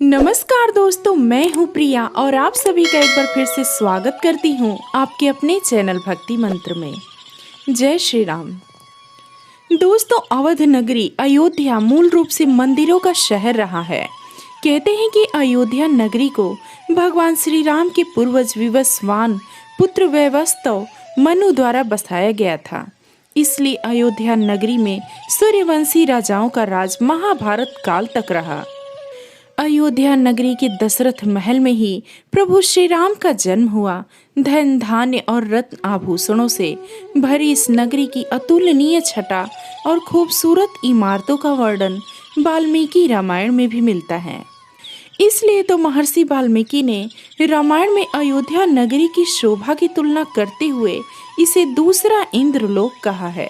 नमस्कार दोस्तों, मैं हूँ प्रिया और आप सभी का एक बार फिर से स्वागत करती हूँ आपके अपने चैनल भक्ति मंत्र में। जय श्री राम। दोस्तों, अवध नगरी अयोध्या मूल रूप से मंदिरों का शहर रहा है। कहते हैं कि अयोध्या नगरी को भगवान श्री राम के पूर्वज विवस्वान पुत्र वैवस्वत मनु द्वारा बसाया गया था। इसलिए अयोध्या नगरी में सूर्यवंशी राजाओं का राज महाभारत काल तक रहा। अयोध्या नगरी के दशरथ महल में ही प्रभु श्री राम का जन्म हुआ। धन धान्य और रत्न आभूषणों से भरी इस नगरी की अतुलनीय छटा और खूबसूरत इमारतों का वर्णन वाल्मीकि रामायण में भी मिलता है। इसलिए तो महर्षि वाल्मीकि ने रामायण में अयोध्या नगरी की शोभा की तुलना करते हुए इसे दूसरा इंद्रलोक कहा है।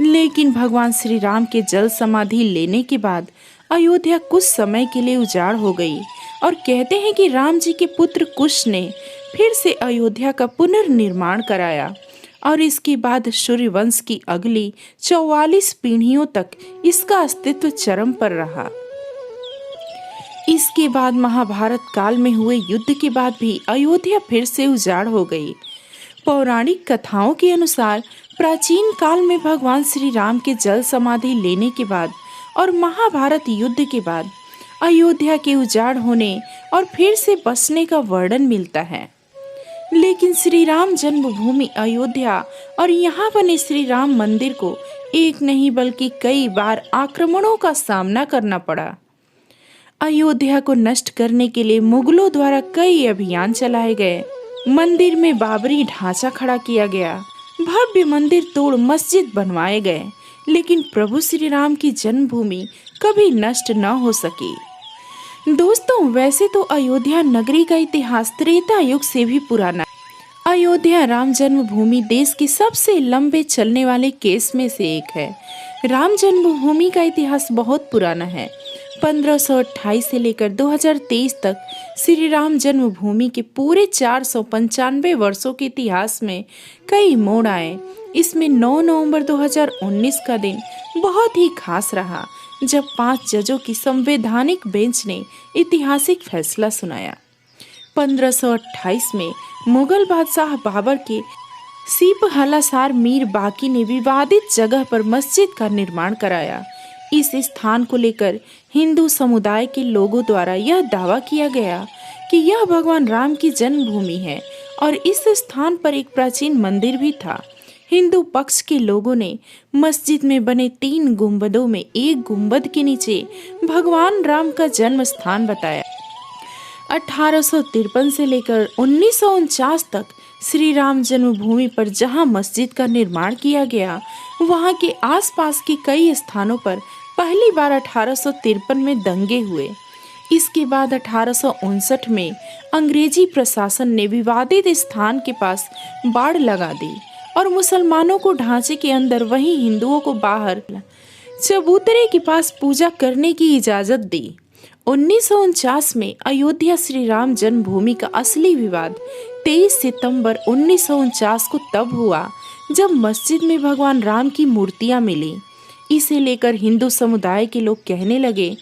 लेकिन भगवान श्री राम के जल समाधि लेने के बाद अयोध्या कुछ समय के लिए उजाड़ हो गई और कहते हैं कि राम जी के पुत्र कुश ने फिर से अयोध्या का पुनर्निर्माण कराया और इसके बाद सूर्यवंश की अगली 44 पीढ़ियों तक इसका अस्तित्व चरम पर रहा। इसके बाद महाभारत काल में हुए युद्ध के बाद भी अयोध्या फिर से उजाड़ हो गई। पौराणिक कथाओं के अनुसार प्राचीन काल में भगवान श्री राम के जल समाधि लेने के बाद और महाभारत युद्ध के बाद अयोध्या के उजाड़ होने और फिर से बसने का वर्णन मिलता है। लेकिन श्री राम जन्मभूमि अयोध्या और यहाँ बने श्री राम मंदिर को एक नहीं बल्कि कई बार आक्रमणों का सामना करना पड़ा। अयोध्या को नष्ट करने के लिए मुगलों द्वारा कई अभियान चलाए गए। मंदिर में बाबरी ढांचा खड़ा किया गया, भव्य मंदिर तोड़ मस्जिद बनवाए गए, लेकिन प्रभु श्री राम की जन्मभूमि कभी नष्ट न हो सकी। दोस्तों, वैसे तो अयोध्या नगरी का इतिहास त्रेता युग से भी पुराना है। अयोध्या राम जन्मभूमि देश के सबसे लंबे चलने वाले केस में से एक है। राम जन्मभूमि का इतिहास बहुत पुराना है। 1528 से लेकर 2023 तक श्री राम जन्मभूमि के पूरे 495 वर्षों के इतिहास में कई मोड़ आए। इसमें 9 नवंबर 2019 का दिन बहुत ही खास रहा, जब 5 जजों की संवैधानिक बेंच ने ऐतिहासिक फैसला सुनाया। 1528 में मुगल बादशाह बाबर के सीपहलासार मीर बाकी ने विवादित जगह पर मस्जिद का निर्माण कराया। इस स्थान को लेकर हिंदू समुदाय के लोगों द्वारा यह दावा किया गया कि यह भगवान राम की जन्मभूमि है और इस स्थान पर एक प्राचीन मंदिर भी था। हिंदू पक्ष के लोगों ने मस्जिद में बने 3 गुंबदों में एक गुंबद के नीचे भगवान राम का जन्म स्थान बताया। 1853 से लेकर 1949 तक श्री राम जन्मभूमि पर जहां मस्जिद का निर्माण किया गया, वहां के आसपास के कई स्थानों पर पहली बार 1853 में दंगे हुए। इसके बाद 1859 में अंग्रेजी प्रशासन ने विवादित स्थान के पास बाड़ लगा दी और मुसलमानों को ढांचे के अंदर, वहीं हिंदुओं को बाहर चबूतरे के पास पूजा करने की इजाजत दी। 1949 में अयोध्या श्री राम जन्मभूमि का असली विवाद 23 सितंबर 1949 को तब हुआ जब मस्जिद में भगवान राम की मूर्तियां मिली। इसे लेकर हिंदू समुदाय के लोग कहने लगे,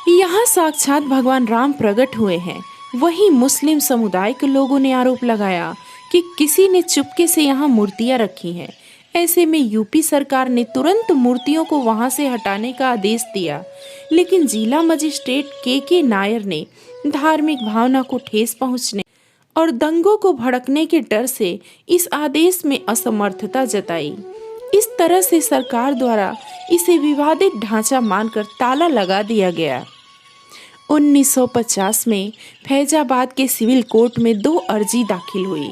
यहाँ साक्षात भगवान राम प्रकट हुए हैं। वहीं मुस्लिम समुदाय के लोगों ने आरोप लगाया कि किसी ने चुपके से यहाँ मूर्तियां रखी हैं। ऐसे में यूपी सरकार ने तुरंत मूर्तियों को वहां से हटाने का आदेश दिया, लेकिन जिला मजिस्ट्रेट के नायर ने धार्मिक भावना को ठेस पहुंचने और दंगों को भड़कने के डर से इस आदेश में असमर्थता जताई। इस तरह से सरकार द्वारा इसे विवादित ढांचा मानकर ताला लगा दिया गया। 1950 में फैजाबाद के सिविल कोर्ट में 2 अर्जी दाखिल हुई।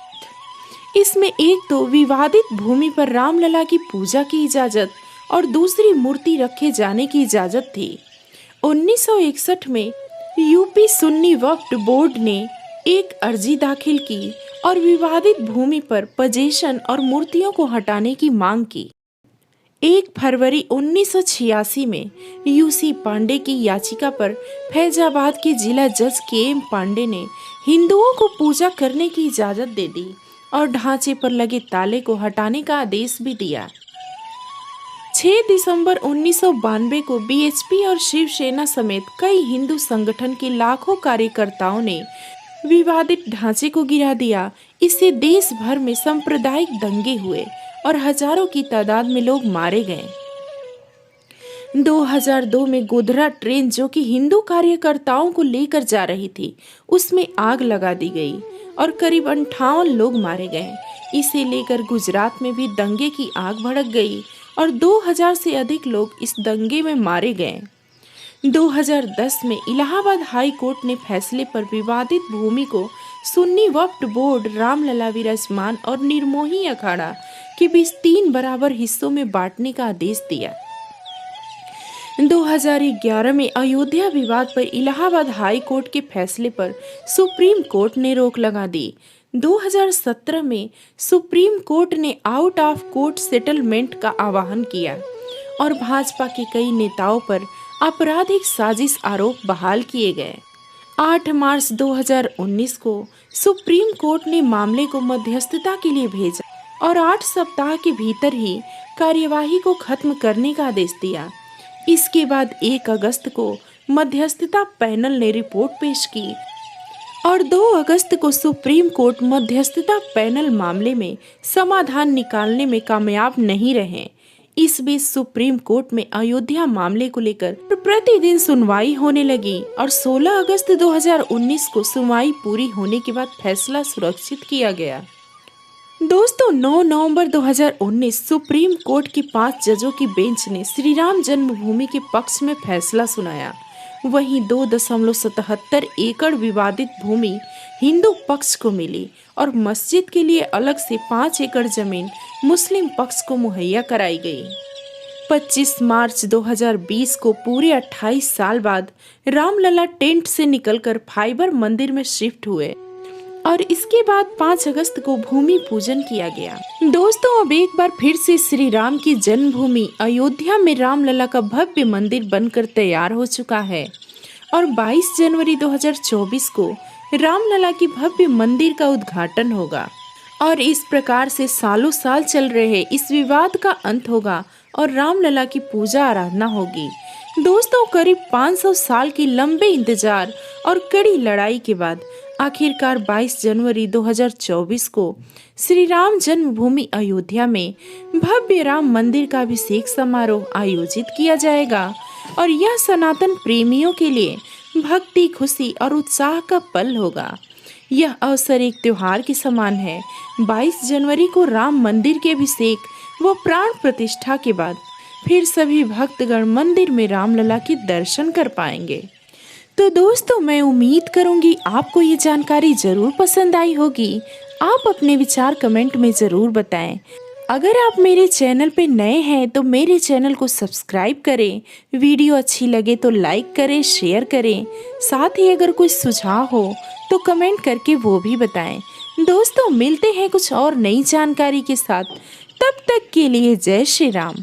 इसमें एक तो विवादित भूमि पर रामलला की पूजा की इजाजत और दूसरी मूर्ति रखे जाने की इजाजत थी। 1961 में यूपी सुन्नी वक्फ बोर्ड ने एक अर्जी दाखिल की और विवादित भूमि पर पोजीशन और मूर्तियों को हटाने की मांग की। 1 फरवरी 1986 में यूसी पांडे की याचिका पर फैजाबाद के जिला जज के पांडे ने हिंदुओं को पूजा करने की इजाजत दे दी और ढांचे पर लगे ताले को हटाने का आदेश भी दिया। 6 दिसंबर 1992 को बीएचपी और शिवसेना समेत कई हिंदू संगठन के लाखों कार्यकर्ताओं ने विवादित ढांचे को गिरा दिया। इससे देश भर में सांप्रदायिक दंगे हुए और हजारों की तादाद में लोग मारे गए। 2002 में गोधरा ट्रेन जो कि हिंदू कार्यकर्ताओं को लेकर जा रही थी, उसमें आग लगा दी गई और करीब 58 लोग मारे गए। इसे लेकर गुजरात में भी दंगे की आग भड़क गई और 2000 से अधिक लोग इस दंगे में मारे गए। 2010 में इलाहाबाद हाई कोर्ट ने फैसले पर विवादित भूमि को सुन्नी वक्फ बोर्ड, रामलला विराजमान और निर्मोही अखाड़ा के बीच 3 बराबर हिस्सों में बांटने का आदेश दिया। 2011 में अयोध्या विवाद पर इलाहाबाद हाई कोर्ट के फैसले पर सुप्रीम कोर्ट ने रोक लगा दी। 2017 में सुप्रीम कोर्ट ने आउट ऑफ कोर्ट सेटलमेंट का आह्वान किया और भाजपा के कई नेताओं पर आपराधिक साजिश आरोप बहाल किए गए। 8 मार्च 2019 को सुप्रीम कोर्ट ने मामले को मध्यस्थता के लिए भेजा और 8 सप्ताह के भीतर ही कार्यवाही को खत्म करने का आदेश दिया। इसके बाद 1 अगस्त को मध्यस्थता पैनल ने रिपोर्ट पेश की और 2 अगस्त को सुप्रीम कोर्ट मध्यस्थता पैनल मामले में समाधान निकालने में कामयाब नहीं रहे। इस बीच सुप्रीम कोर्ट में अयोध्या मामले को लेकर प्रतिदिन सुनवाई होने लगी और 16 अगस्त 2019 को सुनवाई पूरी होने के बाद फैसला सुरक्षित किया गया। दोस्तों, 9 नवंबर 2019 सुप्रीम कोर्ट की 5 जजों की बेंच ने श्री राम जन्मभूमि के पक्ष में फैसला सुनाया। वहीं 2.77 एकड़ विवादित भूमि हिंदू पक्ष को मिली और मस्जिद के लिए अलग से 5 एकड़ जमीन मुस्लिम पक्ष को मुहैया कराई गई। 25 मार्च 2020 को पूरे 28 साल बाद रामलला टेंट से निकलकर फाइबर मंदिर में शिफ्ट हुए और इसके बाद 5 अगस्त को भूमि पूजन किया गया। दोस्तों, अब एक बार फिर से श्री राम की जन्मभूमि अयोध्या में रामलला का भव्य मंदिर बनकर तैयार हो चुका है और 22 जनवरी 2024 को रामलला की भव्य मंदिर का उद्घाटन होगा और इस प्रकार से सालों साल चल रहे इस विवाद का अंत होगा और रामलला की पूजा आराधना होगी। दोस्तों, करीब 500 साल की लंबे इंतजार और कड़ी लड़ाई के बाद आखिरकार 22 जनवरी 2024 को श्री राम जन्मभूमि अयोध्या में भव्य राम मंदिर का अभिषेक समारोह आयोजित किया जाएगा और यह सनातन प्रेमियों के लिए भक्ति, खुशी और उत्साह का पल होगा। यह अवसर एक त्योहार के समान है। 22 जनवरी को राम मंदिर के अभिषेक व प्राण प्रतिष्ठा के बाद फिर सभी भक्तगण मंदिर में रामलला के दर्शन कर पाएंगे। तो दोस्तों, मैं उम्मीद करूंगी आपको ये जानकारी जरूर पसंद आई होगी। आप अपने विचार कमेंट में जरूर बताएं। अगर आप मेरे चैनल पे नए हैं तो मेरे चैनल को सब्सक्राइब करें। वीडियो अच्छी लगे तो लाइक करें, शेयर करें। साथ ही अगर कोई सुझाव हो तो कमेंट करके वो भी बताएं। दोस्तों, मिलते हैं कुछ और नई जानकारी के साथ। तब तक के लिए जय श्री राम।